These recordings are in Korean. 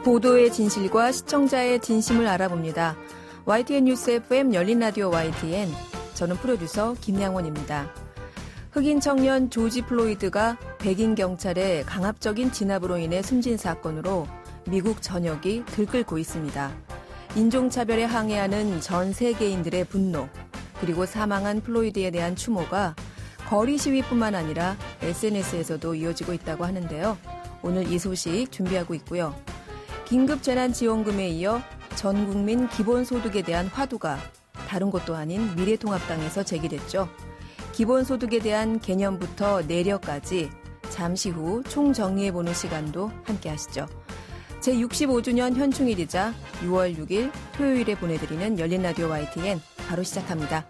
보도의 진실과 시청자의 진심을 알아봅니다. YTN 뉴스 FM 열린 라디오 YTN. 저는 프로듀서 김양원입니다. 흑인 청년 조지 플로이드가 백인 경찰의 강압적인 진압으로 인해 숨진 사건으로 미국 전역이 들끓고 있습니다. 인종차별에 항의하는 전 세계인들의 분노, 그리고 사망한 플로이드에 대한 추모가 거리 시위뿐만 아니라 SNS에서도 이어지고 있다고 하는데요. 오늘 이 소식 준비하고 있고요. 긴급재난지원금에 이어 전 국민 기본소득에 대한 화두가 다른 곳도 아닌 미래통합당에서 제기됐죠. 기본소득에 대한 개념부터 내려까지 잠시 후 총정리해보는 시간도 함께 하시죠. 제65주년 현충일이자 6월 6일 토요일에 보내드리는 열린라디오 YTN 바로 시작합니다.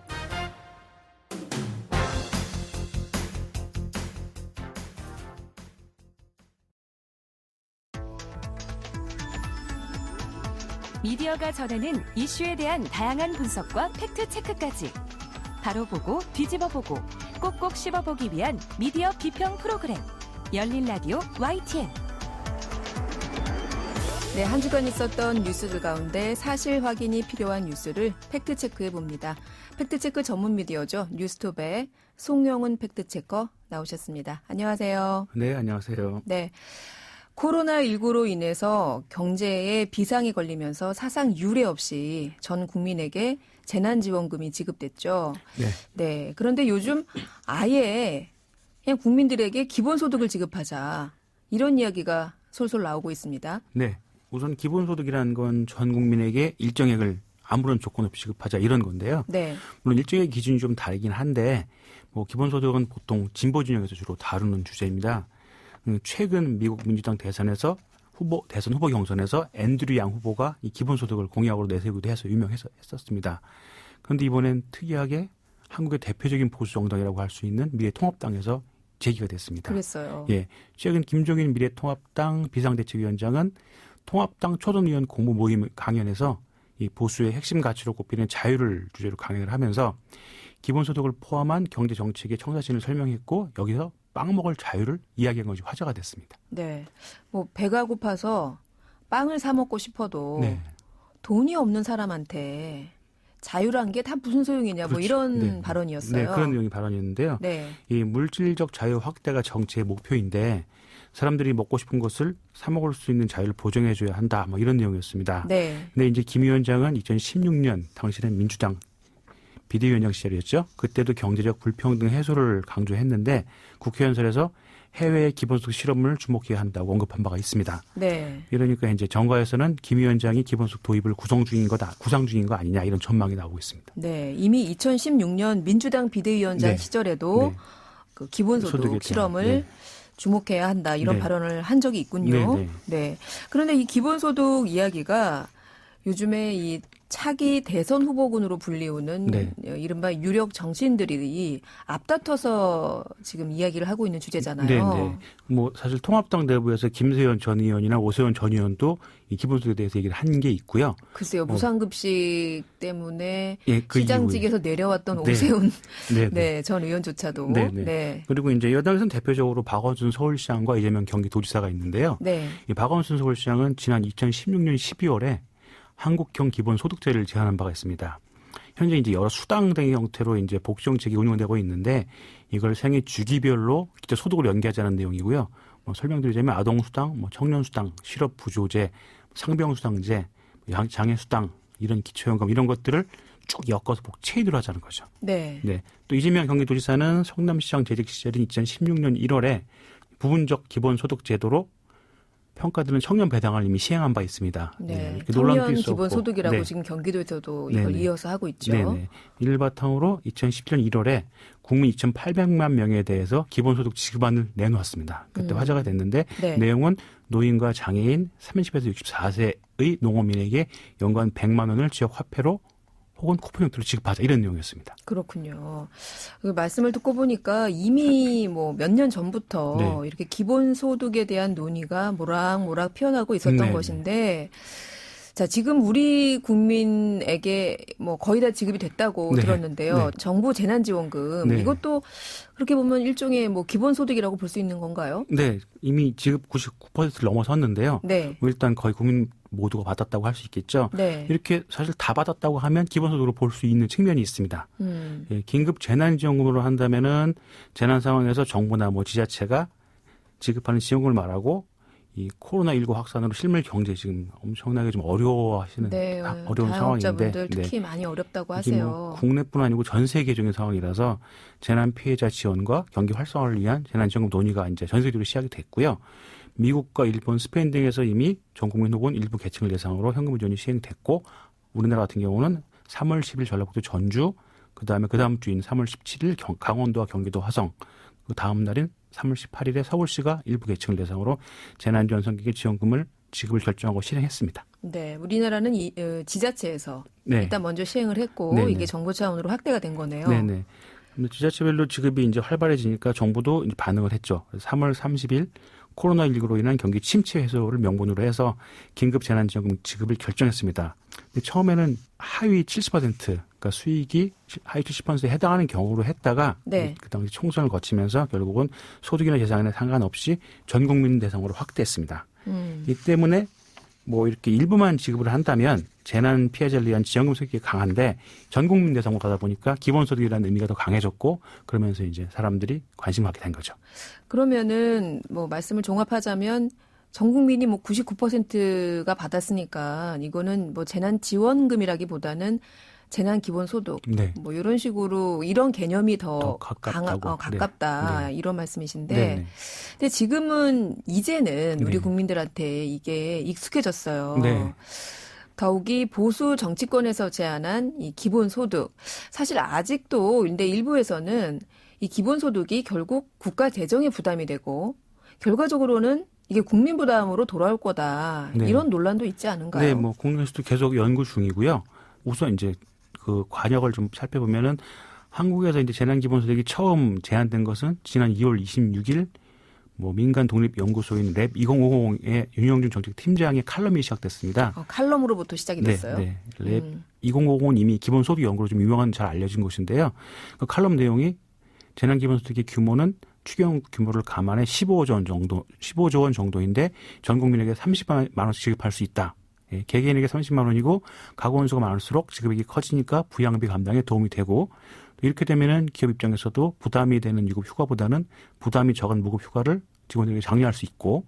미디어가 전하는 이슈에 대한 다양한 분석과 팩트체크까지 바로 보고 뒤집어 보고 꼭꼭 씹어보기 위한 미디어 비평 프로그램 열린 라디오 YTN. 네, 한 주간 있었던 뉴스들 가운데 사실 확인이 필요한 뉴스를 팩트체크해 봅니다. 팩트체크 전문 미디어죠. 뉴스톱의 송영훈 팩트체커 나오셨습니다. 안녕하세요. 네, 안녕하세요. 네. 코로나19로 인해서 경제에 비상이 걸리면서 사상 유례 없이 전 국민에게 재난지원금이 지급됐죠. 네. 네. 그런데 요즘 아예 그냥 국민들에게 기본소득을 지급하자. 이런 이야기가 솔솔 나오고 있습니다. 네. 우선 기본소득이라는 건 전 국민에게 일정액을 아무런 조건 없이 지급하자 이런 건데요. 네. 물론 일정액 기준이 좀 다르긴 한데 뭐 기본소득은 보통 진보 진영에서 주로 다루는 주제입니다. 최근 미국 민주당 대선 후보 경선에서 앤드류 양 후보가 이 기본소득을 공약으로 내세우기도 해서 유명했었습니다. 그런데 이번엔 특이하게 한국의 대표적인 보수 정당이라고 할 수 있는 미래통합당에서 제기가 됐습니다. 그랬어요. 예, 최근 김종인 미래통합당 비상대책위원장은 통합당 초선의원 공모 모임 강연에서 이 보수의 핵심 가치로 꼽히는 자유를 주제로 강연을 하면서 기본소득을 포함한 경제 정책의 청사진을 설명했고 여기서 빵 먹을 자유를 이야기한 것이 화제가 됐습니다. 네. 뭐 배가 고파서 빵을 사 먹고 싶어도 네. 돈이 없는 사람한테 자유란 게 다 무슨 소용이냐, 그렇죠. 뭐 이런 네. 발언이었어요. 네, 그런 내용이 발언이었는데요. 네. 이 물질적 자유 확대가 정치의 목표인데 사람들이 먹고 싶은 것을 사 먹을 수 있는 자유를 보장해줘야 한다. 뭐 이런 내용이었습니다. 네. 근데 이제 김 위원장은 2016년 당시에는 민주당 비대위원장 시절이었죠. 그때도 경제적 불평등 해소를 강조했는데 국회의원설에서 해외의 기본소득 실험을 주목해야 한다고 언급한 바가 있습니다. 네. 이러니까 이제 정가에서는 김 위원장이 기본소득 도입을 구상 중인 거 아니냐 이런 전망이 나오고 있습니다. 네. 이미 2016년 민주당 비대위원장 네. 시절에도 네. 그 기본소득 실험을 네. 주목해야 한다 이런 네. 발언을 한 적이 있군요. 네. 네. 그런데 이 기본소득 이야기가 요즘에 이 차기 대선 후보군으로 불리우는 네. 이른바 유력 정치인들이 앞다퉈서 지금 이야기를 하고 있는 주제잖아요. 네. 뭐 사실 통합당 내부에서 김세현 전 의원이나 오세훈 전 의원도 이 기본소득에 대해서 얘기를 한 게 있고요. 글쎄요. 무상급식 때문에 예, 그 시장직에서 내려왔던 네. 오세훈 네. 네, 전 의원조차도. 네. 네. 그리고 이제 여당에서는 대표적으로 박원순 서울시장과 이재명 경기도지사가 있는데요. 네. 이 박원순 서울시장은 지난 2016년 12월에 한국형 기본소득제를 제안한 바가 있습니다. 현재 이제 여러 수당 등의 형태로 이제 복지정책이 운영되고 있는데 이걸 생애 주기별로 기타 소득을 연계하자는 내용이고요. 뭐 설명드리자면 아동수당, 뭐 청년수당, 실업부조제, 상병수당제, 장애수당 이런 기초연금 이런 것들을 쭉 엮어서 복체이드로 하자는 거죠. 네. 네. 또 이재명 경기도지사는 성남시장 재직 시절인 2016년 1월에 부분적 기본소득 제도로 평가되는 청년 배당을 이미 시행한 바 있습니다. 네. 논란도 청년 있었고. 기본소득이라고 네. 지금 경기도에서도 이걸 이어서 하고 있죠. 네네. 이를 바탕으로 2017년 1월에 국민 2,800만 명에 대해서 기본소득 지급안을 내놓았습니다. 그때 화제가 됐는데 네. 내용은 노인과 장애인 30에서 64세의 농어민에게 연간 100만 원을 지역 화폐로 혹은 쿠폰 형태로 지급하자 이런 내용이었습니다. 그렇군요. 그 말씀을 듣고 보니까 이미 뭐 몇 년 전부터 네. 이렇게 기본소득에 대한 논의가 모락모락 피어나고 있었던 네. 것인데 자, 지금 우리 국민에게 뭐 거의 다 지급이 됐다고 네. 들었는데요. 네. 정부 재난지원금 네. 이것도 그렇게 보면 일종의 뭐 기본소득이라고 볼 수 있는 건가요? 네, 이미 지급 99%를 넘어섰는데요. 네. 뭐 일단 거의 국민 모두가 받았다고 할 수 있겠죠. 네. 이렇게 사실 다 받았다고 하면 기본소득으로 볼 수 있는 측면이 있습니다. 예, 긴급 재난지원금으로 한다면은 재난 상황에서 정부나 뭐 지자체가 지급하는 지원금을 말하고 이 코로나19 확산으로 실물 경제 지금 엄청나게 좀 어려워하시는 네. 어려운 상황인데 자영업자분들 특히 많이 어렵다고 이게 하세요. 뭐 국내뿐 아니고 전 세계적인 상황이라서 재난 피해자 지원과 경기 활성화를 위한 재난지원금 논의가 이제 전 세계적으로 시작이 됐고요. 미국과 일본, 스페인 등에서 이미 전 국민 혹은 일부 계층을 대상으로 현금 지원이 시행됐고 우리나라 같은 경우는 3월 10일 전라북도 전주, 그 다음 주인 3월 17일 강원도와 경기도 화성, 그 다음 날인 3월 18일에 서울시가 일부 계층을 대상으로 재난지원 성격의 지원금을 지급을 결정하고 실행했습니다. 네, 우리나라는 지자체에서 네. 일단 먼저 시행을 했고 네네. 이게 정부 차원으로 확대가 된 거네요. 네네. 근데 지자체별로 지급이 이제 활발해지니까 정부도 이제 반응을 했죠. 3월 30일 코로나19로 인한 경기 침체 해소를 명분으로 해서 긴급 재난지원금 지급을 결정했습니다. 근데 처음에는 하위 70%, 그러니까 수익이 하위 70%에 해당하는 경우로 했다가 네. 그 당시 총선을 거치면서 결국은 소득이나 재산에 상관없이 전 국민 대상으로 확대했습니다. 이 때문에 뭐 이렇게 일부만 지급을 한다면 재난 피해자를 위한 지원금 성격이 강한데 전 국민 대상으로 가다 보니까 기본소득이라는 의미가 더 강해졌고 그러면서 이제 사람들이 관심을 갖게 된 거죠. 그러면은 뭐 말씀을 종합하자면 전 국민이 뭐 99%가 받았으니까 이거는 뭐 재난지원금이라기보다는 재난기본소득 네. 뭐 이런 식으로 이런 개념이 더 가깝다고. 가깝다 네. 이런 말씀이신데 네. 근데 지금은 이제는 우리 네. 국민들한테 이게 익숙해졌어요. 네. 더욱이 보수 정치권에서 제안한 이 기본소득 사실 아직도 근데 일부에서는 이 기본소득이 결국 국가 재정에 부담이 되고 결과적으로는 이게 국민 부담으로 돌아올 거다. 네. 이런 논란도 있지 않은가요? 네, 뭐 국내에서도 계속 연구 중이고요. 우선 이제 그 관역을 좀 살펴보면은 한국에서 이제 재난기본소득이 처음 제안된 것은 지난 2월 26일 뭐 민간 독립연구소인 랩 2050의 윤영준 정책팀장의 칼럼이 시작됐습니다. 칼럼으로부터 시작이 됐어요. 네, 네. 랩 2050은 이미 기본소득 연구로 좀 유명한 잘 알려진 곳인데요. 그 칼럼 내용이 재난기본소득의 규모는 추경 규모를 감안해 15조 원 정도인데 전 국민에게 30만 원씩 지급할 수 있다. 예, 개개인에게 30만 원이고 가구 원수가 많을수록 지급액이 커지니까 부양비 감당에 도움이 되고 이렇게 되면은 기업 입장에서도 부담이 되는 유급 휴가보다는 부담이 적은 무급 휴가를 직원들에게 장려할 수 있고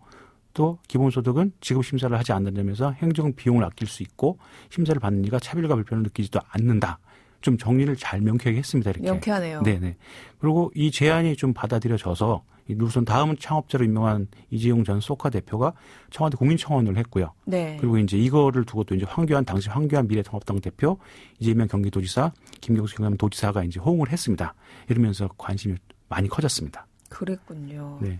또 기본소득은 지급 심사를 하지 않는 점에서 행정 비용을 아낄 수 있고 심사를 받는 이가 차별과 불편을 느끼지도 않는다. 좀 정리를 잘 명쾌하게 했습니다. 이렇게. 명쾌하네요. 네네. 그리고 이 제안이 좀 받아들여져서 우선 다음은 창업자로 유명한 이재용 전 소카 대표가 청와대 국민청원을 했고요. 네. 그리고 이제 이거를 두고 또 이제 당시 황교안 미래통합당 대표, 이재명 경기도지사, 김경수 경남도지사가 이제 호응을 했습니다. 이러면서 관심이 많이 커졌습니다. 그랬군요. 네.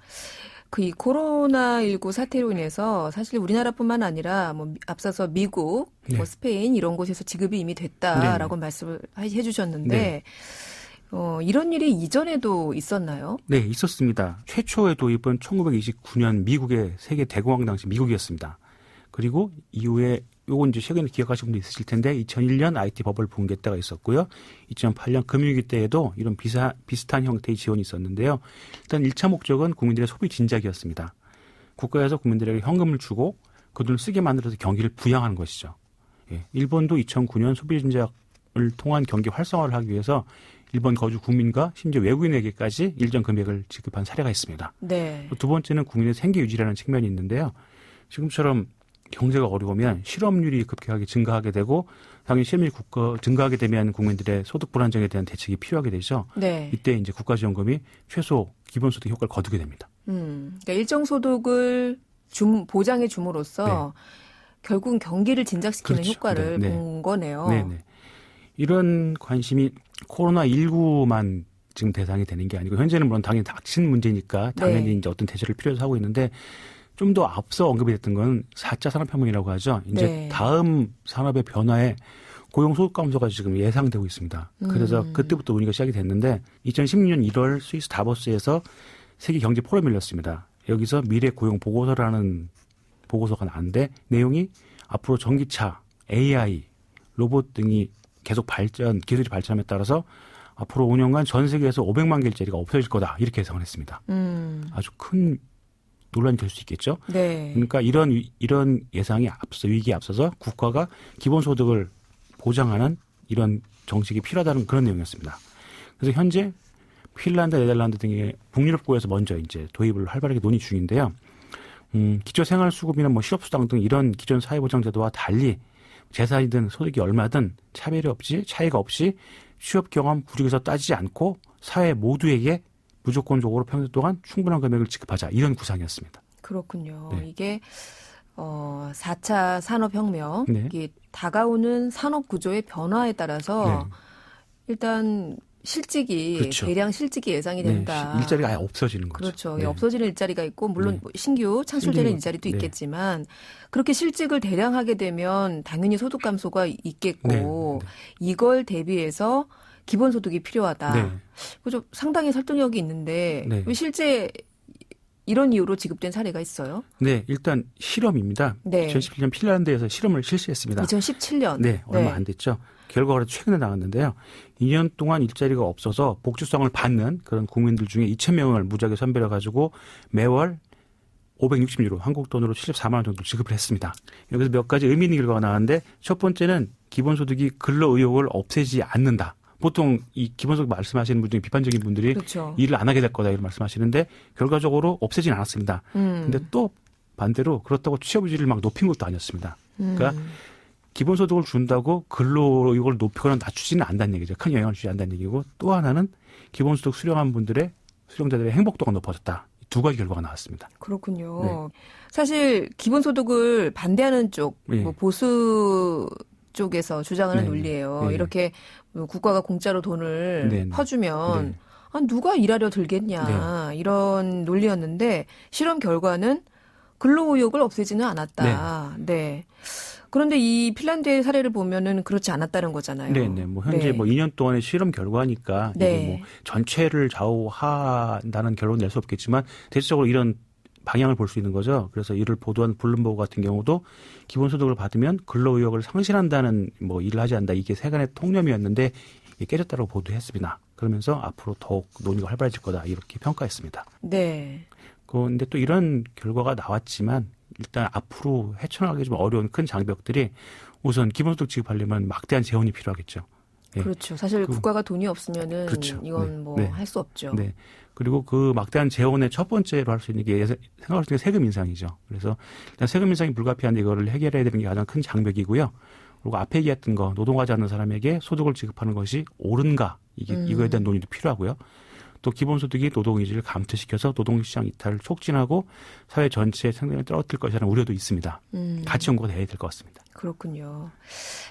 이 코로나19 사태로 인해서 사실 우리나라뿐만 아니라 뭐 앞서서 미국, 네. 뭐 스페인 이런 곳에서 지급이 이미 됐다라고 말씀을 해주셨는데 네. 이런 일이 이전에도 있었나요? 네, 있었습니다. 최초의 도입은 1929년 미국의 세계 대공황 당시 미국이었습니다. 그리고 이후에 요건 이제 최근에 기억하시는 분도 있으실 텐데 2001년 IT 버블 붕괴 때가 있었고요. 2008년 금융위기 때에도 이런 비슷한 형태의 지원이 있었는데요. 일단 1차 목적은 국민들의 소비 진작이었습니다. 국가에서 국민들에게 현금을 주고 그 돈을 쓰게 만들어서 경기를 부양하는 것이죠. 예, 일본도 2009년 소비 진작을 통한 경기 활성화를 하기 위해서 일본 거주 국민과 심지어 외국인에게까지 일정 금액을 지급한 사례가 있습니다. 네. 두 번째는 국민의 생계 유지라는 측면이 있는데요. 지금처럼 경제가 어려우면 실업률이 급격하게 증가하게 되고 당연히 실업률이 증가하게 되면 국민들의 소득 불안정에 대한 대책이 필요하게 되죠. 네. 이때 이제 국가지원금이 최소 기본소득 효과를 거두게 됩니다. 그러니까 일정 소득을 보장해 줌으로써 결국은 경기를 진작시키는 그렇죠. 효과를 네, 네. 본 거네요. 네네. 이런 관심이 코로나19만 지금 대상이 되는 게 아니고 현재는 물론 당연히 닥친 문제니까 당연히 네. 이제 어떤 대처를 필요해서 하고 있는데 좀 더 앞서 언급이 됐던 건 4차 산업혁명이라고 하죠. 이제 네. 다음 산업의 변화에 고용소득 감소가 지금 예상되고 있습니다. 그래서 그때부터 논의가 시작이 됐는데 2016년 1월 스위스 다보스에서 세계 경제 포럼이 열렸습니다. 여기서 미래 고용 보고서라는 보고서가 나왔는데 내용이 앞으로 전기차, AI, 로봇 등이 계속 기술이 발전함에 따라서 앞으로 5년간 전 세계에서 500만 개의 일자리가 없어질 거다. 이렇게 예상을 했습니다. 아주 큰 논란이 될 수 있겠죠. 네. 그러니까 이런 예상이 위기에 앞서서 국가가 기본소득을 보장하는 이런 정책이 필요하다는 그런 내용이었습니다. 그래서 현재 핀란드, 네덜란드 등의 북유럽국에서 먼저 이제 도입을 활발하게 논의 중인데요. 기초생활수급이나 뭐 실업수당 등 이런 기존 사회보장제도와 달리 재산이든 소득이 얼마든 차이가 없이 취업 경험 구직에서 따지지 않고 사회 모두에게 무조건적으로 평생 동안 충분한 금액을 지급하자 이런 구상이었습니다. 그렇군요. 네. 이게 4차 산업혁명, 네. 이게 다가오는 산업구조의 변화에 따라서 네. 일단 실직이 그렇죠. 대량 실직이 예상이 된다. 네. 일자리가 아예 없어지는 거죠. 그렇죠. 네. 없어지는 일자리가 있고 물론 네. 뭐 신규 창출되는 생기는 일자리도 네. 있겠지만 그렇게 실직을 대량 하게 되면 당연히 소득 감소가 있겠고 네. 이걸 대비해서 기본소득이 필요하다. 네. 그죠? 상당히 설득력이 있는데 네. 왜 실제 이런 이유로 지급된 사례가 있어요? 네, 일단 실험입니다. 네. 2017년 핀란드에서 실험을 실시했습니다. 2017년. 네, 얼마 안 됐죠. 결과가 최근에 나왔는데요. 2년 동안 일자리가 없어서 복지수당을 받는 그런 국민들 중에 2,000명을 무작위 선별해가지고 매월 560유로, 한국 돈으로 74만 원 정도 지급을 했습니다. 여기서 몇 가지 의미 있는 결과가 나왔는데 첫 번째는 기본소득이 근로의욕을 없애지 않는다. 보통 이 기본소득 말씀하시는 분 중에 비판적인 분들이 그렇죠. 일을 안 하게 될 거다 이런 말씀하시는데 결과적으로 없애진 않았습니다. 근데 또 반대로 그렇다고 취업의지를 막 높인 것도 아니었습니다. 그러니까 기본소득을 준다고 근로의욕을 높이거나 낮추지는 않는다는 얘기죠. 큰 영향을 주지 않는다는 얘기고 또 하나는 기본소득 수령자들의 행복도가 높아졌다. 두 가지 결과가 나왔습니다. 그렇군요. 네. 사실 기본소득을 반대하는 쪽, 네. 뭐 보수 쪽에서 주장하는 네. 논리예요. 네. 이렇게 국가가 공짜로 돈을 네. 퍼주면 네. 누가 일하려 들겠냐 이런 논리였는데 실험 결과는 근로의욕을 없애지는 않았다. 네. 그런데 이 핀란드의 사례를 보면은 그렇지 않았다는 거잖아요. 네, 네. 뭐 현재 네. 뭐 2년 동안의 실험 결과니까 네. 이게 뭐 전체를 좌우한다는 결론을 낼 수 없겠지만 대체적으로 이런 방향을 볼 수 있는 거죠. 그래서 이를 보도한 블룸버그 같은 경우도 기본소득을 받으면 근로의욕을 상실한다는 뭐 일을 하지 않는다. 이게 세간의 통념이었는데 이게 깨졌다고 보도했습니다. 그러면서 앞으로 더욱 논의가 활발해질 거다. 이렇게 평가했습니다. 네. 그런데 또 이런 결과가 나왔지만 일단 앞으로 헤쳐나가기 좀 어려운 큰 장벽들이 우선 기본소득 지급하려면 막대한 재원이 필요하겠죠. 네. 그렇죠. 사실 국가가 돈이 없으면은 그렇죠. 이건 네. 뭐 네. 할 수 없죠. 네. 그리고 그 막대한 재원의 첫 번째로 할 수 있는 게 생각할 수 있는 게 세금 인상이죠. 그래서 일단 세금 인상이 불가피한데 이거를 해결해야 되는 게 가장 큰 장벽이고요. 그리고 앞에 얘기했던 거 노동하지 않는 사람에게 소득을 지급하는 것이 옳은가 이거에 대한 논의도 필요하고요. 또 기본소득이 노동의지를 감퇴시켜서 노동시장 이탈을 촉진하고 사회 전체의 생산을 떨어뜨릴 것이라는 우려도 있습니다. 같이 연구가 돼야 될 것 같습니다. 그렇군요.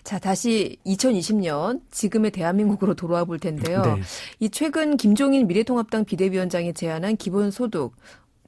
자, 다시 2020년 지금의 대한민국으로 돌아와 볼 텐데요. 네. 이 최근 김종인 미래통합당 비대위원장이 제안한 기본소득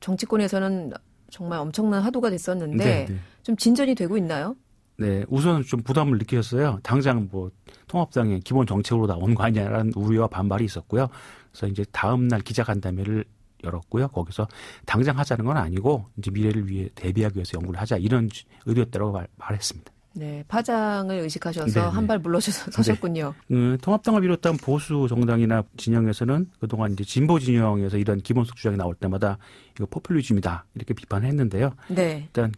정치권에서는 정말 엄청난 화두가 됐었는데 네, 네. 좀 진전이 되고 있나요? 네, 우선 좀 부담을 느끼셨어요. 당장 뭐 통합당의 기본 정책으로 나온 거 아니냐라는 우려와 반발이 있었고요. 그래서 이제 다음 날 기자간담회를 열었고요. 거기서 당장 하자는 건 아니고 이제 미래를 위해 대비하기 위해서 연구를 하자 이런 의도였다고 말했습니다. 네, 파장을 의식하셔서 네, 한 발 물러서셨군요. 통합당을 비롯한 보수 정당이나 진영에서는 그동안 이제 진보 진영에서 이런 기본소득 주장이 나올 때마다 이거 포퓰리즘이다 이렇게 비판했는데요. 네. 일단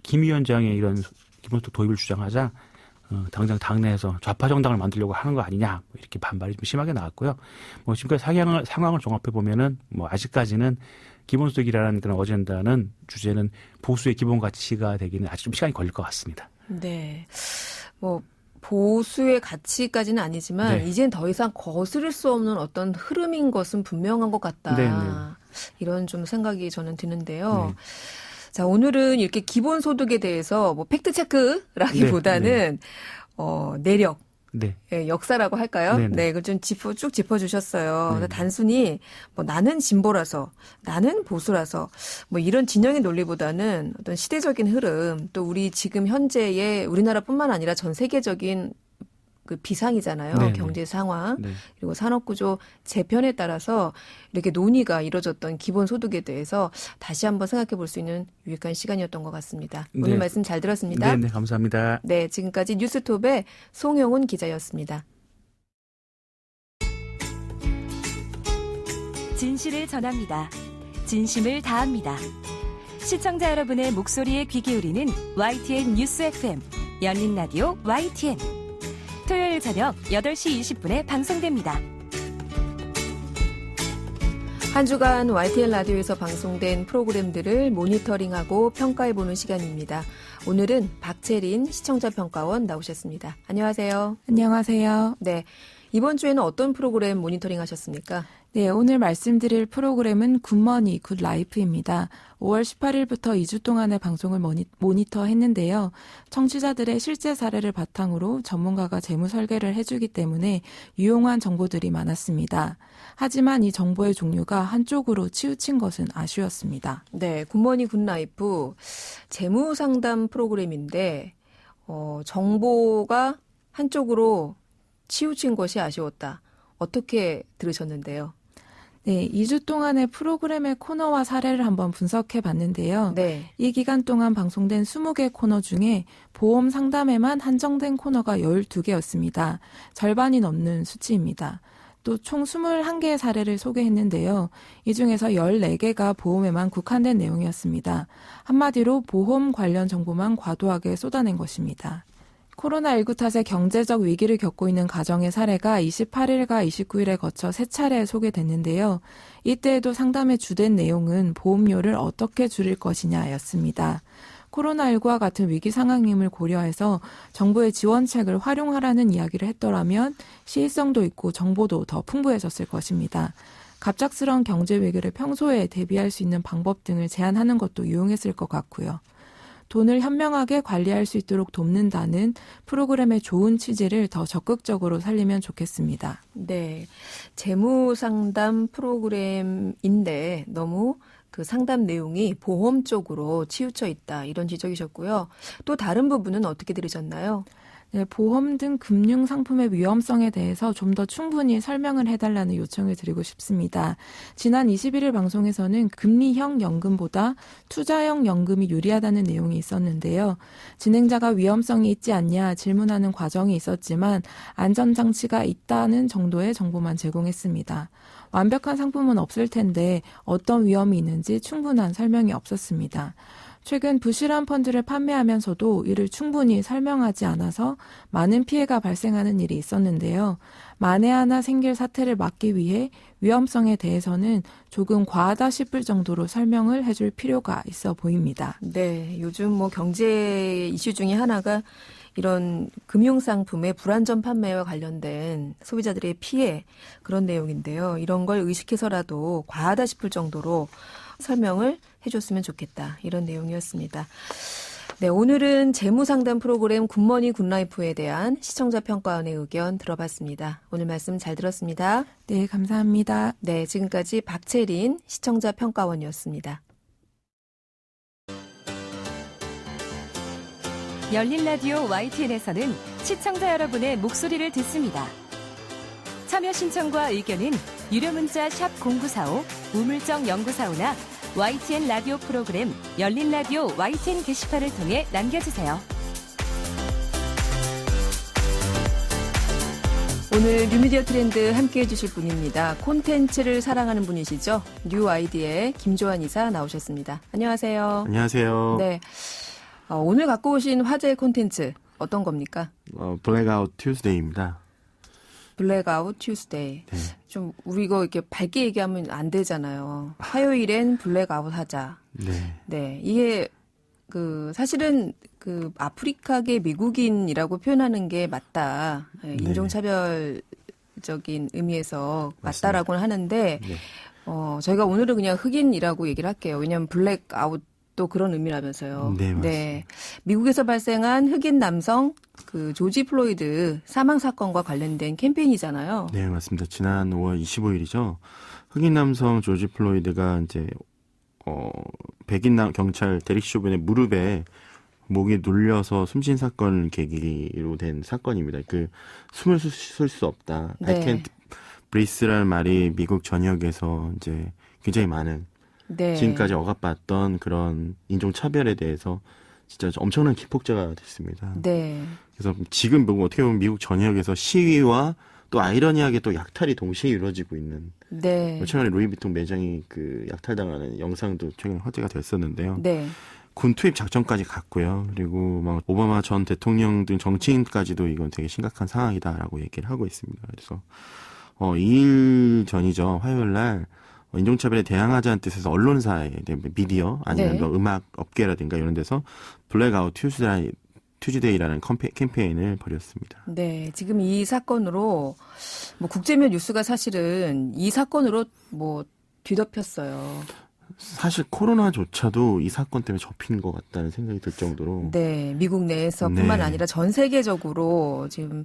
김 위원장의 이런 기본소득 도입을 주장하자 당장 당내에서 좌파 정당을 만들려고 하는 거 아니냐 이렇게 반발이 좀 심하게 나왔고요. 뭐 지금까지 상황을 종합해 보면은 뭐 아직까지는 기본소득이라는 그런 어젠다는 주제는 보수의 기본 가치가 되기는 아직 좀 시간이 걸릴 것 같습니다. 네. 뭐 보수의 가치까지는 아니지만 네. 이젠 더 이상 거스를 수 없는 어떤 흐름인 것은 분명한 것 같다. 네, 네. 이런 좀 생각이 저는 드는데요. 네. 자, 오늘은 이렇게 기본소득에 대해서 뭐 팩트체크라기보다는 내력, 네. 예, 역사라고 할까요? 네네. 네, 그걸 좀 쭉 짚어주셨어요. 네네. 단순히 뭐 나는 진보라서, 나는 보수라서 뭐 이런 진영의 논리보다는 어떤 시대적인 흐름, 또 우리 지금 현재의 우리나라뿐만 아니라 전 세계적인 그 비상이잖아요. 네네. 경제 상황 네. 그리고 산업구조 재편에 따라서 이렇게 논의가 이뤄졌던 기본소득에 대해서 다시 한번 생각해 볼 수 있는 유익한 시간이었던 것 같습니다. 오늘 네. 말씀 잘 들었습니다. 네, 감사합니다. 네, 지금까지 뉴스톱의 송영훈 기자였습니다. 진실을 전합니다. 진심을 다합니다. 시청자 여러분의 목소리에 귀 기울이는 YTN 뉴스 FM 열린 라디오 YTN 토요일 저녁 8시 20분에 방송됩니다. 한 주간 YTN 라디오에서 방송된 프로그램들을 모니터링하고 평가해보는 시간입니다. 오늘은 박채린 시청자평가원 나오셨습니다. 안녕하세요. 안녕하세요. 네, 이번 주에는 어떤 프로그램 모니터링 하셨습니까? 네, 오늘 말씀드릴 프로그램은 굿머니 굿라이프입니다. 5월 18일부터 2주 동안의 방송을 모니터 했는데요. 청취자들의 실제 사례를 바탕으로 전문가가 재무 설계를 해주기 때문에 유용한 정보들이 많았습니다. 하지만 이 정보의 종류가 한쪽으로 치우친 것은 아쉬웠습니다. 네, 굿머니 굿라이프 재무 상담 프로그램인데 정보가 한쪽으로 치우친 것이 아쉬웠다. 어떻게 들으셨는데요? 네, 2주 동안의 프로그램의 코너와 사례를 한번 분석해 봤는데요. 네. 이 기간 동안 방송된 20개 코너 중에 보험 상담에만 한정된 코너가 12개였습니다. 절반이 넘는 수치입니다. 또 총 21개의 사례를 소개했는데요. 이 중에서 14개가 보험에만 국한된 내용이었습니다. 한마디로 보험 관련 정보만 과도하게 쏟아낸 것입니다. 코로나19 탓에 경제적 위기를 겪고 있는 가정의 사례가 28일과 29일에 거쳐 3차례 소개됐는데요. 이때에도 상담의 주된 내용은 보험료를 어떻게 줄일 것이냐였습니다. 코로나19와 같은 위기 상황임을 고려해서 정부의 지원책을 활용하라는 이야기를 했더라면 시의성도 있고 정보도 더 풍부해졌을 것입니다. 갑작스러운 경제 위기를 평소에 대비할 수 있는 방법 등을 제안하는 것도 유용했을 것 같고요. 돈을 현명하게 관리할 수 있도록 돕는다는 프로그램의 좋은 취지를 더 적극적으로 살리면 좋겠습니다. 네. 재무 상담 프로그램인데 너무 그 상담 내용이 보험 쪽으로 치우쳐 있다. 이런 지적이셨고요. 또 다른 부분은 어떻게 들으셨나요? 네, 보험 등 금융 상품의 위험성에 대해서 좀 더 충분히 설명을 해달라는 요청을 드리고 싶습니다. 지난 21일 방송에서는 금리형 연금보다 투자형 연금이 유리하다는 내용이 있었는데요. 진행자가 위험성이 있지 않냐 질문하는 과정이 있었지만 안전장치가 있다는 정도의 정보만 제공했습니다. 완벽한 상품은 없을 텐데 어떤 위험이 있는지 충분한 설명이 없었습니다. 최근 부실한 펀드를 판매하면서도 이를 충분히 설명하지 않아서 많은 피해가 발생하는 일이 있었는데요. 만에 하나 생길 사태를 막기 위해 위험성에 대해서는 조금 과하다 싶을 정도로 설명을 해줄 필요가 있어 보입니다. 네, 요즘 뭐 경제 이슈 중에 하나가 이런 금융상품의 불안전 판매와 관련된 소비자들의 피해 그런 내용인데요. 이런 걸 의식해서라도 과하다 싶을 정도로 설명을 해줬으면 좋겠다. 이런 내용이었습니다. 네, 오늘은 재무상담 프로그램 굿머니 굿라이프에 대한 시청자 평가원의 의견 들어봤습니다. 오늘 말씀 잘 들었습니다. 네, 감사합니다. 네, 지금까지 박채린 시청자 평가원이었습니다. 열린 라디오 YTN에서는 시청자 여러분의 목소리를 듣습니다. 참여 신청과 의견은 유료 문자 샵 0945, 우물정 0945나 YTN 라디오 프로그램 열린 라디오 YTN 게시판을 통해 남겨주세요. 오늘 뉴미디어 트렌드 함께해 주실 분입니다. 콘텐츠를 사랑하는 분이시죠. 뉴 아이디의 김조한 이사 나오셨습니다. 안녕하세요. 안녕하세요. 네, 오늘 갖고 오신 화제 콘텐츠 어떤 겁니까? 블랙아웃 튜스데이입니다. 블랙아웃 튜스데이. 네. 좀 우리 이거 이렇게 밝게 얘기하면 안 되잖아요. 화요일엔 블랙아웃 하자. 네. 네, 이게 그 사실은 그 아프리카계 미국인이라고 표현하는 게 맞다. 네, 인종차별적인 의미에서 맞다라고는 하는데 네. 저희가 오늘은 그냥 흑인이라고 얘기를 할게요. 왜냐하면 블랙아웃도 그런 의미라면서요. 네, 맞습니다. 네, 미국에서 발생한 흑인 남성 그 조지 플로이드 사망 사건과 관련된 캠페인이잖아요. 네, 맞습니다. 지난 5월 25일이죠. 흑인 남성 조지 플로이드가 이제 백인 경찰 데릭 쇼벤의 무릎에 목이 눌려서 숨진 사건 계기로 된 사건입니다. 그 숨을 쉴 수 없다. 네. I can't breathe라는 말이 미국 전역에서 이제 굉장히 많은 네. 지금까지 억압받던 그런 인종차별에 대해서 진짜 엄청난 기폭제가 됐습니다. 네. 그래서 지금 어떻게 보면 미국 전역에서 시위와 또 아이러니하게 또 약탈이 동시에 이루어지고 있는 네. 최근에 루이비통 매장이 그 약탈당하는 영상도 최근에 화제가 됐었는데요. 네. 군 투입 작전까지 갔고요. 그리고 막 오바마 전 대통령 등 정치인까지도 이건 되게 심각한 상황이다라고 얘기를 하고 있습니다. 그래서 2일 전이죠. 화요일 날 인종차별에 대항하자는 뜻에서 언론사에 미디어 아니면 네. 음악 업계라든가 이런 데서 블랙아웃 튜즈데이라는 캠페인을 벌였습니다. 네, 지금 이 사건으로 뭐 국제면 뉴스가 사실은 이 사건으로 뭐 뒤덮였어요. 사실 코로나조차도 이 사건 때문에 접힌 것 같다는 생각이 들 정도로 네, 미국 내에서뿐만 네. 아니라 전 세계적으로 지금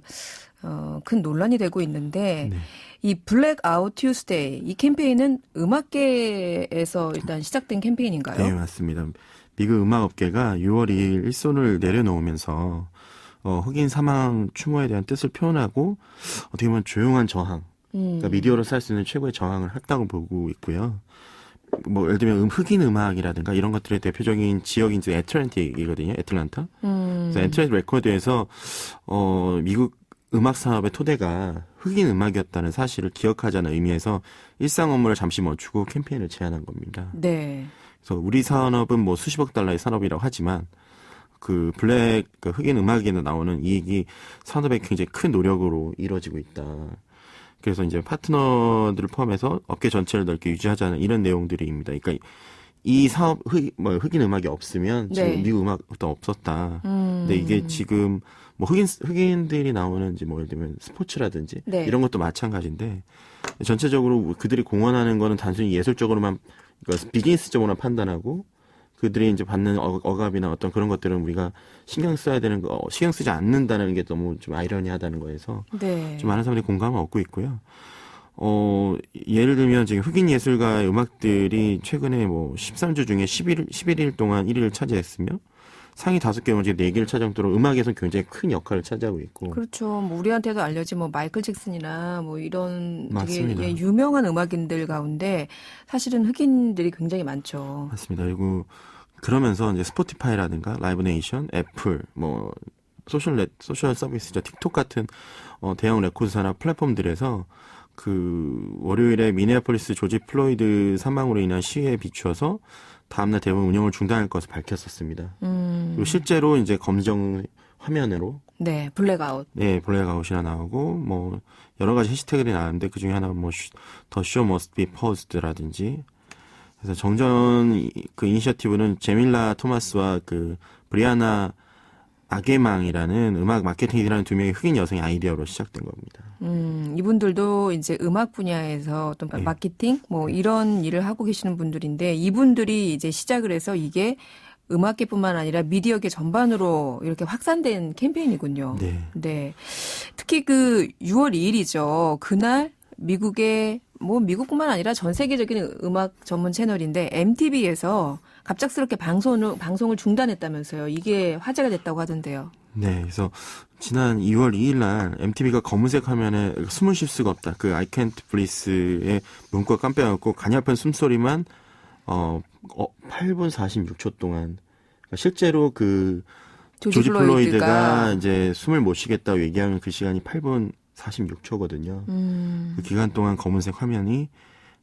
큰 논란이 되고 있는데 네. 이 블랙 아웃 튜스데이 이 캠페인은 음악계에서 일단 시작된 캠페인인가요? 네, 맞습니다. 미국 음악업계가 6월 2일 일손을 내려놓으면서 흑인 사망 추모에 대한 뜻을 표현하고 어떻게 보면 조용한 저항, 그러니까 미디어로서 할 수 있는 최고의 저항을 했다고 보고 있고요. 뭐 예를 들면 흑인 음악이라든가 이런 것들의 대표적인 지역이 이제 애틀랜티거든요. 애틀란타. 그래서 애틀랜타 레코드에서 미국 음악 산업의 토대가 흑인 음악이었다는 사실을 기억하자는 의미에서 일상 업무를 잠시 멈추고 캠페인을 제안한 겁니다. 네. 그래서 우리 산업은 뭐 수십억 달러의 산업이라고 하지만 그 흑인 음악에서 나오는 이익이 산업의 굉장히 큰 노력으로 이루어지고 있다. 그래서 이제 파트너들을 포함해서 업계 전체를 넓게 유지하자는 이런 내용들입니다. 그러니까 이 사업 흑인 음악이 없으면 지금 네. 미국 음악도 없었다. 근데 이게 지금 뭐 흑인들이 나오는 이제 뭐 예를 들면 스포츠라든지 네. 이런 것도 마찬가지인데 전체적으로 그들이 공헌하는 거는 단순히 예술적으로만 그러니까 비즈니스적으로만 판단하고 그들이 이제 받는 억압이나 어떤 그런 것들은 우리가 신경 써야 되는 거 신경 쓰지 않는다는 게 너무 좀 아이러니하다는 거에서 네. 좀 많은 사람들이 공감을 얻고 있고요. 예를 들면 지금 흑인 예술가의 음악들이 최근에 뭐 13주 중에 11일 동안 1위를 차지했으며 상위 5개 중에 4개를 차지할 정도로 음악에서 굉장히 큰 역할을 차지하고 있고. 그렇죠. 뭐 우리한테도 알려진 뭐 마이클 잭슨이나 뭐 이런 맞습니다. 되게 유명한 음악인들 가운데 사실은 흑인들이 굉장히 많죠. 맞습니다. 그리고 그러면서 이제 스포티파이라든가 라이브 네이션, 애플, 뭐 소셜 서비스죠. 틱톡 같은 대형 레코드사나 플랫폼들에서 그 월요일에 미네아폴리스 조지 플로이드 사망으로 인한 시위에 비추어서 다음날 대부분 운영을 중단할 것을 밝혔었습니다. 그리고 실제로 이제 검정 화면으로 네, 블랙아웃. 네, 블랙아웃이나 나오고 뭐 여러 가지 해시태그들이 나왔는데 그 중에 하나가 뭐 The show must be paused라든지 그래서 정전 그 이니셔티브는 제밀라 토마스와 그 브리아나 아게망이라는 음악 마케팅이라는 2명의 흑인 여성의 아이디어로 시작된 겁니다. 이분들도 이제 음악 분야에서 또 네. 마케팅 뭐 이런 일을 하고 계시는 분들인데 이분들이 이제 시작을 해서 이게 음악계뿐만 아니라 미디어계 전반으로 이렇게 확산된 캠페인이군요. 네. 네. 특히 그 6월 2일이죠. 그날 미국의 뭐 미국뿐만 아니라 전 세계적인 음악 전문 채널인데 MTV에서 갑작스럽게 방송을 중단했다면서요. 이게 화제가 됐다고 하던데요. 네, 그래서 지난 2월 2일 날 MTV가 검은색 화면에 숨을 쉴 수가 없다. 그 I can't breathe의 문구가 깜빡였고 가냘픈 숨소리만 8분 46초 동안 그러니까 실제로 그 조지 플로이드가 이제 숨을 못 쉬겠다고 얘기하는 그 시간이 8분 46초거든요. 그 기간 동안 검은색 화면이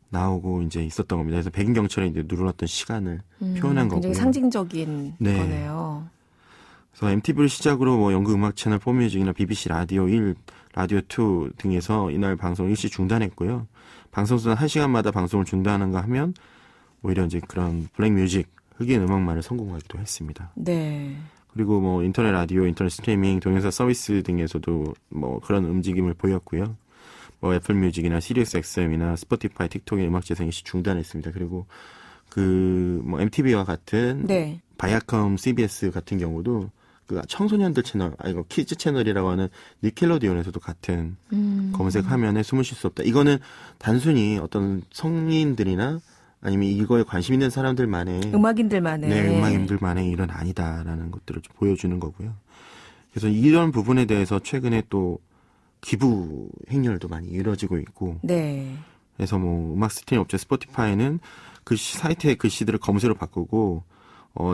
나오고 이제 있었던 겁니다. 그래서 백인 경찰이 이제 눌렀던 시간을 표현한 거고요. 굉장히 상징적인 네. 거네요. 그래서 MTV를 시작으로 뭐 연극 음악 채널 포뮤직이나 BBC 라디오 1, 라디오 2 등에서 이날 방송 일시 중단했고요. 방송 수단 1시간마다 방송을 중단하는가 하면 오히려 이제 그런 블랙 뮤직, 흑인 음악만을 성공하기도 했습니다. 네. 그리고 뭐 인터넷 라디오, 인터넷 스트리밍, 동영상 서비스 등에서도 뭐 그런 움직임을 보였고요. 뭐 애플 뮤직이나 시리우스 XM이나 스포티파이, 틱톡의 음악 재생이 중단했습니다. 그리고 그 뭐 MTV와 같은 네. 바이아컴 CBS 같은 경우도 그 청소년들 채널, 이거 키즈 채널이라고 하는 니켈로디온에서도 같은 검은색 화면에 숨을 쉴 수 없다. 이거는 단순히 어떤 성인들이나 아니면 이거에 관심 있는 사람들만의 음악인들만의 네, 음악인들만의 일은 아니다라는 것들을 좀 보여주는 거고요. 그래서 이런 부분에 대해서 최근에 또 기부 행렬도 많이 이루어지고 있고 네. 그래서 뭐 음악 스트리밍 업체 스포티파이는 사이트의 글씨들을 검색으로 바꾸고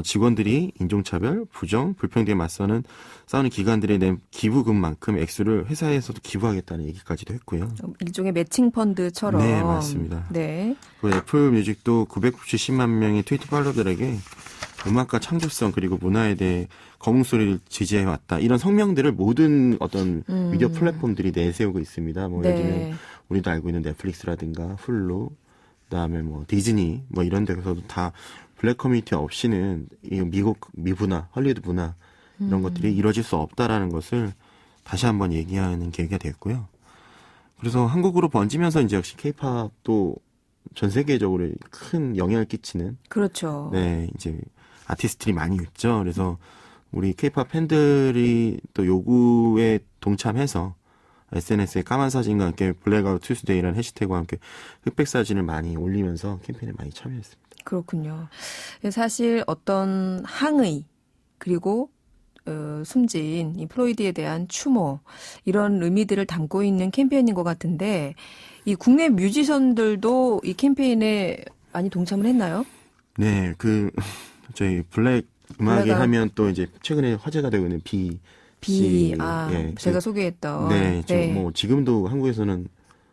직원들이 인종차별, 부정, 불평등에 맞서는 싸우는 기관들에 낸 기부금만큼 액수를 회사에서도 기부하겠다는 얘기까지도 했고요. 일종의 매칭 펀드처럼. 네, 맞습니다. 네. 그리고 애플 뮤직도 970만 명의 트위터 팔로워들에게 음악과 창조성 그리고 문화에 대해 거북소리를 지지해왔다. 이런 성명들을 모든 어떤 미디어 플랫폼들이 내세우고 있습니다. 뭐 예를 들면 우리도 알고 있는 넷플릭스라든가 훌루, 그다음에 뭐 디즈니 뭐 이런 데서도 다 블랙 커뮤니티 없이는 이 미국 미문화, 헐리우드 문화 이런 것들이 이루어질 수 없다라는 것을 다시 한번 얘기하는 계기가 됐고요. 그래서 한국으로 번지면서 이제 역시 케이팝도 전 세계적으로 큰 영향을 끼치는 그렇죠. 네, 이제 아티스트들이 많이 있죠. 그래서 우리 케이팝 팬들이 또 요구에 동참해서 SNS에 까만 사진과 함께 블랙아웃 투스데이라는 해시태그와 함께 흑백 사진을 많이 올리면서 캠페인에 많이 참여했습니다. 그렇군요. 사실 어떤 항의 그리고 숨진 이 플로이드에 대한 추모 이런 의미들을 담고 있는 캠페인인 것 같은데 이 국내 뮤지션들도 이 캠페인에 많이 동참을 했나요? 네, 저희 블랙 음악에 블랙아웃. 하면 또 이제 최근에 화제가 되고 있는 비, 예, 제가 소개했던. 네, 뭐 지금도 한국에서는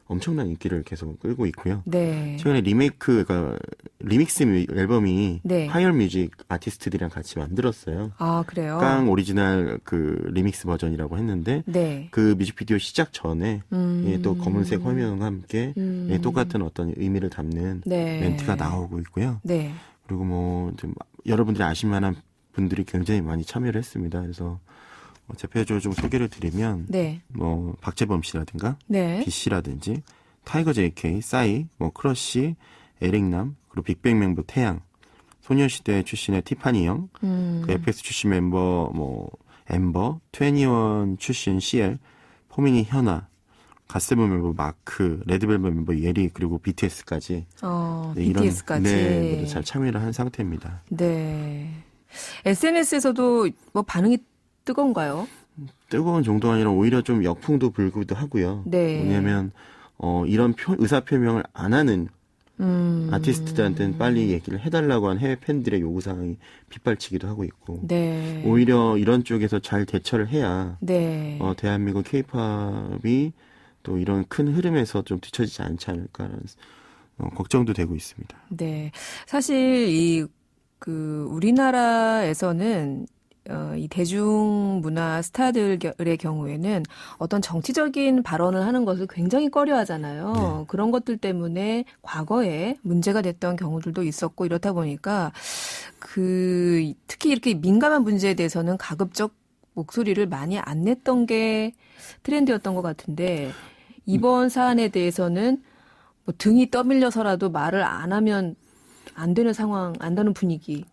엄청난 인기를 계속 끌고 있고요. 네. 최근에 그러니까 리믹스 앨범이 네. 하이얼 뮤직 아티스트들이랑 같이 만들었어요. 아, 그래요? 깡 오리지널 리믹스 버전이라고 했는데 네. 그 뮤직비디오 시작 전에 예, 또 검은색 화면과 함께 예, 똑같은 어떤 의미를 담는 네. 멘트가 나오고 있고요. 네. 그리고 뭐 좀 여러분들이 아실 만한 분들이 굉장히 많이 참여를 했습니다. 그래서 대표적으로 좀 소개를 드리면 네. 뭐 박재범 씨라든가 네. B 씨라든지 타이거 JK, 싸이, 뭐 크러쉬, 에릭남, 그리고 빅뱅 멤버 태양, 소녀시대 출신의 티파니 형, 그 FX 출신 멤버 뭐 엠버, 21 출신 CL, 포미니 현아, 갓세븐 멤버 마크, 레드벨벳 멤버 예리, 그리고 BTS까지. 네, BTS까지. 네, 모두 잘 참여를 한 상태입니다. 네. SNS에서도 뭐 반응이 뜨거운가요? 뜨거운 정도가 아니라 오히려 좀 역풍도 불기도 하고요. 네. 왜냐하면 이런 의사 표명을 안 하는 아티스트들한테는 빨리 얘기를 해달라고 한 해외 팬들의 요구사항이 빗발치기도 하고 있고 네. 오히려 이런 쪽에서 잘 대처를 해야 네. 대한민국 케이팝이 또 이런 큰 흐름에서 좀 뒤처지지 않지 않을까라는 걱정도 되고 있습니다. 네. 사실 우리나라에서는 이 대중문화 스타들의 경우에는 어떤 정치적인 발언을 하는 것을 굉장히 꺼려하잖아요. 네. 그런 것들 때문에 과거에 문제가 됐던 경우들도 있었고 이렇다 보니까 특히 이렇게 민감한 문제에 대해서는 가급적 목소리를 많이 안 냈던 게 트렌드였던 것 같은데 이번 사안에 대해서는 뭐 등이 떠밀려서라도 말을 안 하면 안 되는 상황, 안 되는 분위기.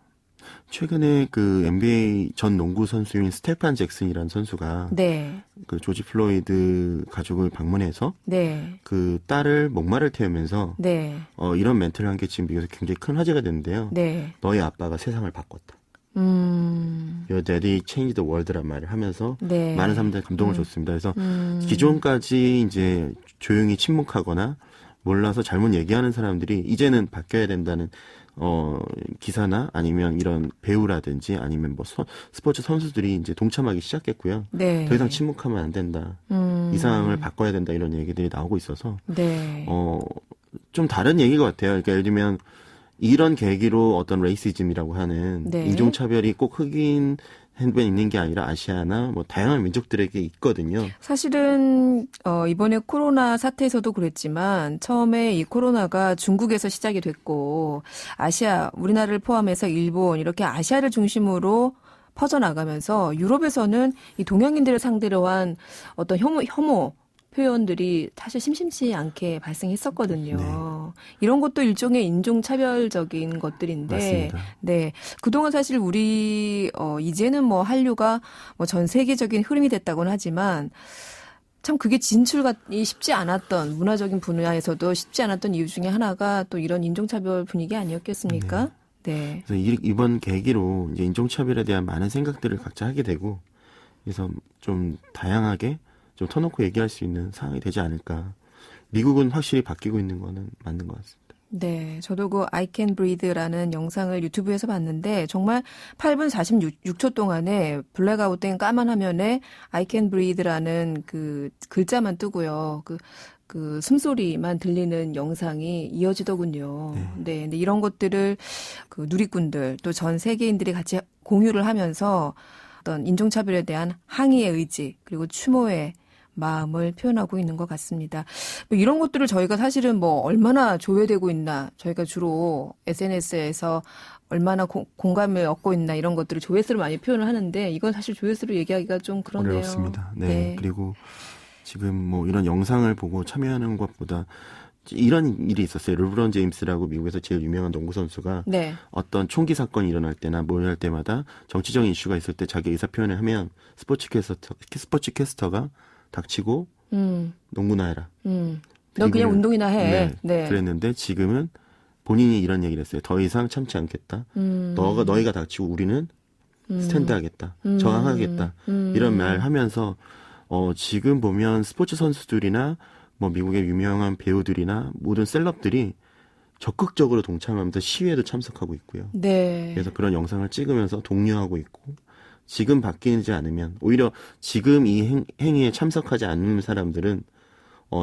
최근에 NBA 전 농구 선수인 스테판 잭슨이라는 선수가 네. 조지 플로이드 가족을 방문해서 네. 그 딸을 목마를 태우면서 네. 이런 멘트를 한 게 지금 미국에서 굉장히 큰 화제가 됐는데요. 네. 너희 아빠가 세상을 바꿨다. Your daddy changed the world란 말을 하면서 네. 많은 사람들이 감동을 줬습니다. 그래서 기존까지 이제 조용히 침묵하거나 몰라서 잘못 얘기하는 사람들이 이제는 바뀌어야 된다는 기사나 아니면 이런 배우라든지 아니면 뭐 스포츠 선수들이 이제 동참하기 시작했고요. 네. 더 이상 침묵하면 안 된다. 이 상황을 바꿔야 된다 이런 얘기들이 나오고 있어서 네. 좀 다른 얘기 것 같아요. 그러니까 예를 들면 이런 계기로 어떤 레이시즘이라고 하는 네. 인종차별이 꼭 흑인 핸드에 있는 게 아니라 아시아나 뭐 다양한 민족들에게 있거든요. 사실은 이번에 코로나 사태에서도 그랬지만 처음에 이 코로나가 중국에서 시작이 됐고 우리나라를 포함해서 일본 이렇게 아시아를 중심으로 퍼져나가면서 유럽에서는 이 동양인들을 상대로 한 어떤 혐오 표현들이 사실 심심치 않게 발생했었거든요. 네. 이런 것도 일종의 인종차별적인 것들인데, 맞습니다. 네. 그동안 사실 우리, 이제는 뭐 한류가 뭐 전 세계적인 흐름이 됐다고는 하지만, 참 그게 진출이 쉽지 않았던 문화적인 분야에서도 쉽지 않았던 이유 중에 하나가 또 이런 인종차별 분위기 아니었겠습니까? 네. 그래서 이번 계기로 이제 인종차별에 대한 많은 생각들을 각자 하게 되고, 그래서 좀 다양하게 좀 터놓고 얘기할 수 있는 상황이 되지 않을까. 미국은 확실히 바뀌고 있는 거는 맞는 것 같습니다. 네, 저도 그 I Can Breathe라는 영상을 유튜브에서 봤는데 정말 8분 46초 동안에 블랙아웃된 까만 화면에 I Can Breathe라는 그 글자만 뜨고요. 그 숨소리만 들리는 영상이 이어지더군요. 네, 근데 이런 것들을 그 누리꾼들 또 전 세계인들이 같이 공유를 하면서 어떤 인종차별에 대한 항의의 의지 그리고 추모의 마음을 표현하고 있는 것 같습니다. 이런 것들을 저희가 사실은 뭐 얼마나 조회되고 있나, 저희가 주로 SNS에서 얼마나 공감을 얻고 있나 이런 것들을 조회수로 많이 표현을 하는데 이건 사실 조회수로 얘기하기가 좀 그렇네요. 어렵습니다. 네. 그리고 지금 뭐 이런 영상을 보고 참여하는 것보다 이런 일이 있었어요. 르브론 제임스라고 미국에서 제일 유명한 농구 선수가 네. 어떤 총기 사건이 일어날 때나 뭘 할 때마다 정치적인 이슈가 있을 때 자기 의사 표현을 하면 스포츠 캐스터가 닥치고 농구나 해라. 너 그냥 운동이나 해. 네, 네. 그랬는데 지금은 본인이 이런 얘기를 했어요. 더 이상 참지 않겠다. 너희가 닥치고 우리는 스탠드하겠다. 저항하겠다. 이런 말 하면서 지금 보면 스포츠 선수들이나 뭐 미국의 유명한 배우들이나 모든 셀럽들이 적극적으로 동참하면서 시위에도 참석하고 있고요. 네. 그래서 그런 영상을 찍으면서 독려하고 있고 지금 바뀌지 않으면 오히려 지금 이 행위에 참석하지 않는 사람들은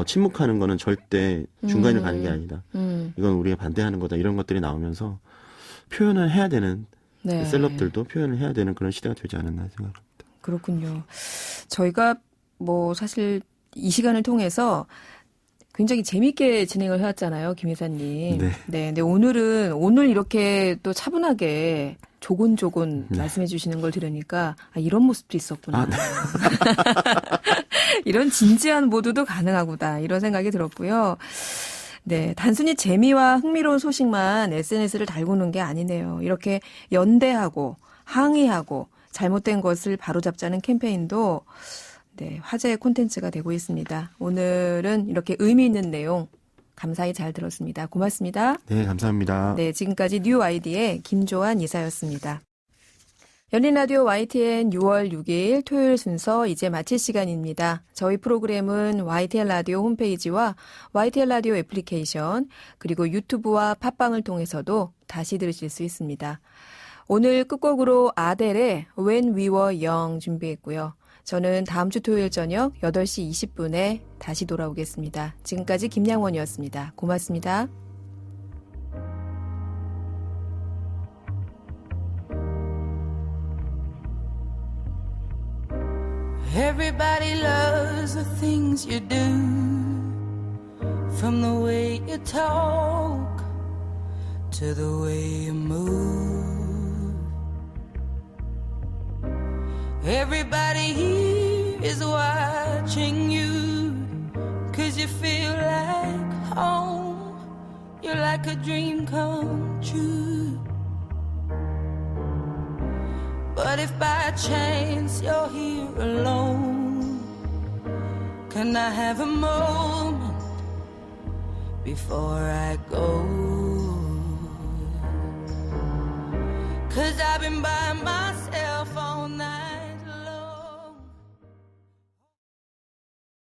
침묵하는 거는 절대 중간을 가는 게 아니다. 이건 우리가 반대하는 거다. 이런 것들이 나오면서 표현을 해야 되는 네. 셀럽들도 표현을 해야 되는 그런 시대가 되지 않았나 생각합니다. 그렇군요. 저희가 뭐 사실 이 시간을 통해서 굉장히 재밌게 진행을 해왔잖아요, 김 이사님. 네. 네. 근데 오늘 이렇게 또 차분하게 조곤조곤 말씀해 주시는 걸 들으니까 이런 모습도 있었구나. 네. 이런 진지한 모드도 가능하구나. 이런 생각이 들었고요. 네. 단순히 재미와 흥미로운 소식만 SNS를 달구는 게 아니네요. 이렇게 연대하고 항의하고 잘못된 것을 바로잡자는 캠페인도 네, 화제의 콘텐츠가 되고 있습니다. 오늘은 이렇게 의미 있는 내용 감사히 잘 들었습니다. 고맙습니다. 네, 감사합니다. 네, 지금까지 뉴 아이디의 김조한 이사였습니다. 열린 라디오 YTN 6월 6일 토요일 순서 이제 마칠 시간입니다. 저희 프로그램은 YTN 라디오 홈페이지와 YTN 라디오 애플리케이션 그리고 유튜브와 팟빵을 통해서도 다시 들으실 수 있습니다. 오늘 끝곡으로 아델의 When We Were Young 준비했고요. 저는 다음 주 토요일 저녁 8시 20분에 다시 돌아오겠습니다. 지금까지 김양원이었습니다. 고맙습니다. Everybody loves the things you do, from the way you talk to the way you move. Everybody here is watching you, 'cause you feel like home. You're like a dream come true. But if by chance you're here alone, can I have a moment before I go? 'Cause I've been by myself